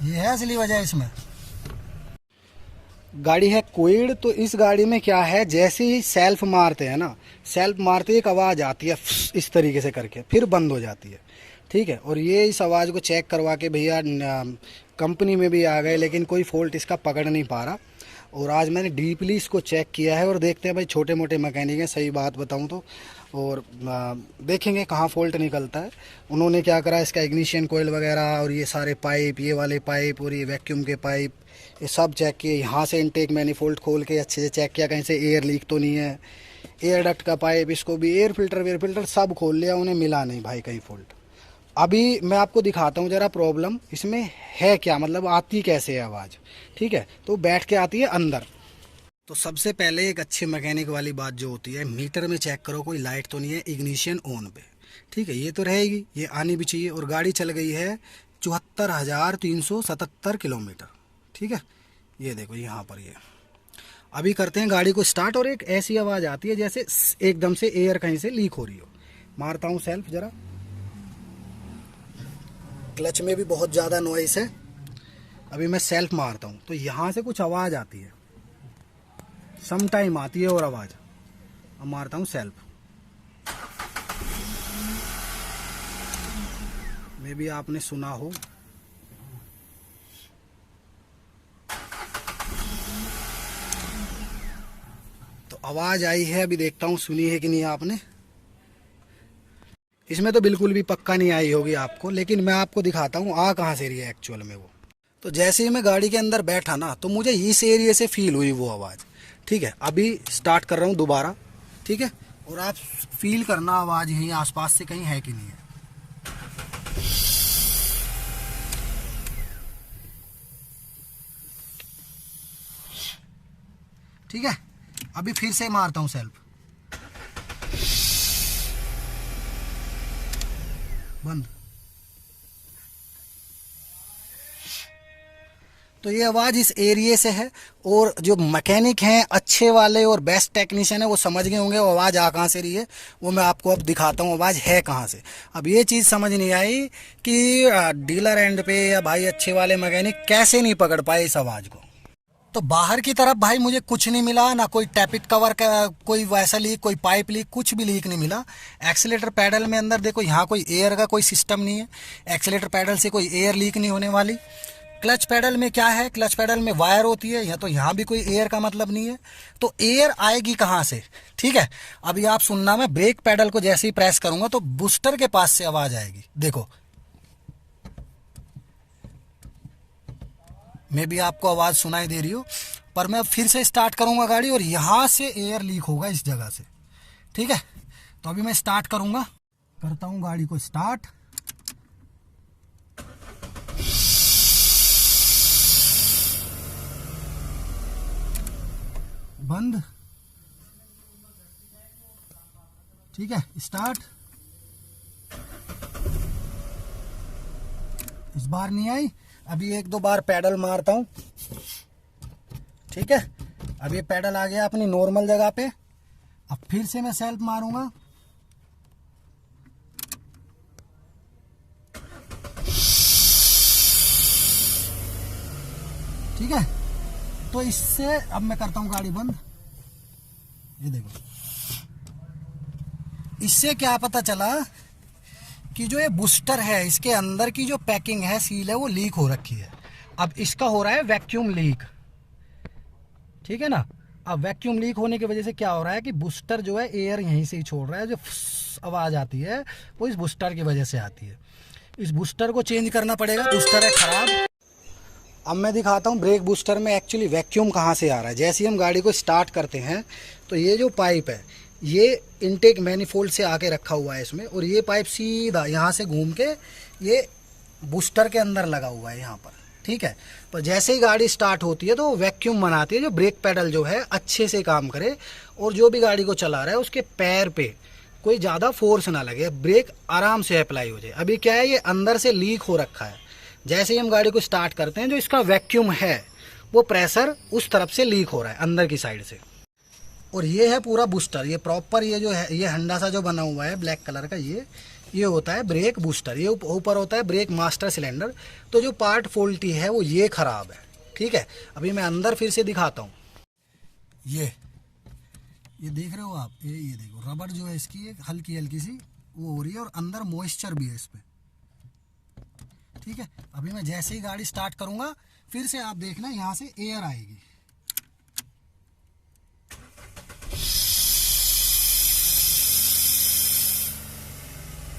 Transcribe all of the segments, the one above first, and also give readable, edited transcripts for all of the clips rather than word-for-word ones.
ये है असली वजह इसमें। गाड़ी है क्विड, तो इस गाड़ी में क्या है, जैसे ही सेल्फ मारते हैं ना, सेल्फ मारते ही एक आवाज़ आती है इस तरीके से करके, फिर बंद हो जाती है। ठीक है, और ये इस आवाज़ को चेक करवा के भैया कंपनी में भी आ गए, लेकिन कोई फॉल्ट इसका पकड़ नहीं पा रहा। और आज मैंने डीपली इसको चेक किया है, और देखते हैं भाई, छोटे मोटे मैकेनिक हैं सही बात बताऊं तो, और देखेंगे कहाँ फॉल्ट निकलता है। उन्होंने क्या करा, इसका इग्निशन कोयल वगैरह और ये सारे पाइप, ये वाले पाइप और ये वैक्यूम के पाइप, ये सब चेक किए। यहाँ से इनटेक मैनिफोल्ड खोल के अच्छे से चेक किया कहीं से एयर लीक तो नहीं है। एयर डक्ट का पाइप, इसको भी, एयर फिल्टर सब खोल लिया, उन्हें मिला नहीं भाई कहीं फॉल्ट। अभी मैं आपको दिखाता हूँ ज़रा प्रॉब्लम इसमें है क्या, मतलब आती कैसे है आवाज़। ठीक है, तो बैठ के आती है अंदर। तो सबसे पहले एक अच्छे मैकेनिक वाली बात जो होती है, मीटर में चेक करो कोई लाइट तो नहीं है, इग्निशन ऑन पे। ठीक है, ये तो रहेगी, ये आनी भी चाहिए। और गाड़ी चल गई है 74,377 किलोमीटर। ठीक है, ये देखो यहाँ पर ये। अभी करते हैं गाड़ी को स्टार्ट, और एक ऐसी आवाज़ आती है जैसे एकदम से एयर कहीं से लीक हो रही हो। मारता हूँ सेल्फ ज़रा। क्लच में भी बहुत ज़्यादा नॉइस है। अभी मैं सेल्फ मारता हूँ तो यहाँ से कुछ आवाज़ आती है, सम टाइम आती है और आवाज़। अब मारता हूँ सेल्फ, मे भी आपने सुना हो। तो आवाज़ आई है, अभी देखता हूँ सुनी है कि नहीं आपने। इसमें तो बिल्कुल भी पक्का नहीं आई होगी आपको, लेकिन मैं आपको दिखाता हूँ आ कहाँ से रही है एक्चुअल में वो। तो जैसे ही मैं गाड़ी के अंदर बैठा ना, तो मुझे इस एरिया से फील हुई वो आवाज़। ठीक है, अभी स्टार्ट कर रहा हूँ दोबारा। ठीक है, और आप फील करना आवाज़ यहीं आसपास से कहीं है कि नहीं है। ठीक है, अभी फिर से मारता हूँ सेल्फ, बंद। तो ये आवाज़ इस एरिया से है, और जो मैकेनिक हैं अच्छे वाले और बेस्ट टेक्नीशियन है वो समझ गए होंगे वो आवाज़ आ कहाँ से रही है। वो मैं आपको अब दिखाता हूँ आवाज़ है कहाँ से। अब ये चीज़ समझ नहीं आई कि डीलर एंड पे या भाई अच्छे वाले मैकेनिक कैसे नहीं पकड़ पाए इस आवाज़ को। तो बाहर की तरफ भाई मुझे कुछ नहीं मिला, ना कोई टैपिट कवर का कोई वैसा लीक, कोई पाइप लीक, कुछ भी लीक नहीं मिला। एक्सीलेटर पैडल में अंदर देखो, यहाँ कोई एयर का कोई सिस्टम नहीं है, एक्सीलेटर पैडल से कोई एयर लीक नहीं होने वाली। क्लच पैडल में क्या है, क्लच पैडल में वायर होती है, तो यहाँ भी कोई एयर का मतलब नहीं है। तो एयर आएगी कहाँ से। ठीक है, अभी आप सुनना, मैं ब्रेक पैडल को जैसे ही प्रेस करूंगा तो बूस्टर के पास से आवाज़ आएगी। देखो, मे भी आपको आवाज़ सुनाई दे रही हो, पर मैं अब फिर से स्टार्ट करूंगा गाड़ी, और यहाँ से एयर लीक होगा इस जगह से। ठीक है, तो अभी मैं स्टार्ट करूंगा, करता हूं गाड़ी को स्टार्ट। बंद। ठीक है, स्टार्ट। इस बार नहीं आई, अभी एक दो बार पैडल मारता हूं। ठीक है, अब ये पैडल आ गया अपनी नॉर्मल जगह पे। अब फिर से मैं सेल्फ मारूंगा। ठीक है, तो इससे अब मैं करता हूं गाड़ी बंद। ये देखो, इससे क्या पता चला कि जो ये बूस्टर है इसके अंदर की जो पैकिंग है, सील है, वो लीक हो रखी है। अब इसका हो रहा है वैक्यूम लीक। ठीक है ना, अब वैक्यूम लीक होने की वजह से क्या हो रहा है कि बूस्टर जो है एयर यहीं से ही छोड़ रहा है, जो आवाज़ आती है वो इस बूस्टर की वजह से आती है। इस बूस्टर को चेंज करना पड़ेगा, बूस्टर है ख़राब। अब मैं दिखाता हूँ ब्रेक बूस्टर में एक्चुअली वैक्यूम कहाँ से आ रहा है। जैसे ही हम गाड़ी को स्टार्ट करते हैं तो ये जो पाइप है ये इनटेक मैनिफोल्ड से आके रखा हुआ है इसमें, और ये पाइप सीधा यहाँ से घूम के ये बूस्टर के अंदर लगा हुआ है यहाँ पर। ठीक है, पर जैसे ही गाड़ी स्टार्ट होती है तो वैक्यूम बनाती है, जो ब्रेक पैडल जो है अच्छे से काम करे, और जो भी गाड़ी को चला रहा है उसके पैर पे कोई ज़्यादा फोर्स ना लगे, ब्रेक आराम से अप्लाई हो जाए। अभी क्या है, ये अंदर से लीक हो रखा है। जैसे ही हम गाड़ी को स्टार्ट करते हैं, जो इसका वैक्यूम है वो प्रेशर उस तरफ से लीक हो रहा है अंदर की साइड से। और ये है पूरा बूस्टर, ये प्रॉपर, ये जो है ये हंडा सा जो बना हुआ है ब्लैक कलर का, ये होता है ब्रेक बूस्टर, ये ऊपर होता है ब्रेक मास्टर सिलेंडर। तो जो पार्ट फॉल्टी है वो ये खराब है, ठीक है। अभी मैं अंदर फिर से दिखाता हूँ। ये देख रहे हो आप, ये देखो रबड़ जो है इसकी एक हल्की हल्की सी वो हो रही है और अंदर मॉइस्चर भी है इस पे, ठीक है। अभी मैं जैसे ही गाड़ी स्टार्ट करूंगा फिर से आप देखना यहाँ से एयर आएगी।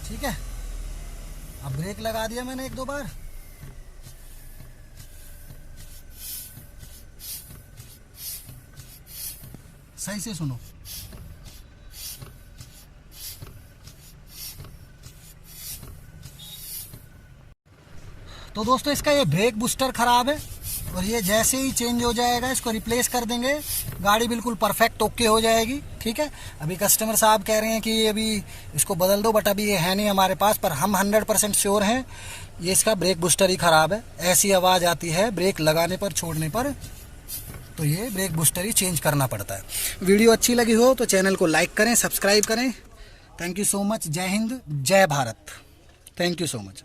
ठीक है, अब ब्रेक लगा दिया मैंने 1-2 बार। सही से सुनो। तो दोस्तों इसका ये ब्रेक बूस्टर खराब है और ये जैसे ही चेंज हो जाएगा इसको रिप्लेस कर देंगे, गाड़ी बिल्कुल परफेक्ट ओके हो जाएगी, ठीक है। अभी कस्टमर साहब कह रहे हैं कि अभी इसको बदल दो, बट अभी ये है नहीं हमारे पास, पर हम 100% श्योर हैं ये इसका ब्रेक बूस्टर ही ख़राब है। ऐसी आवाज़ आती है ब्रेक लगाने पर छोड़ने पर, तो ये ब्रेक बूस्टर ही चेंज करना पड़ता है। वीडियो अच्छी लगी हो तो चैनल को लाइक करें, सब्सक्राइब करें। Thank you so much. जय हिंद, जय Bharat. Thank you so much.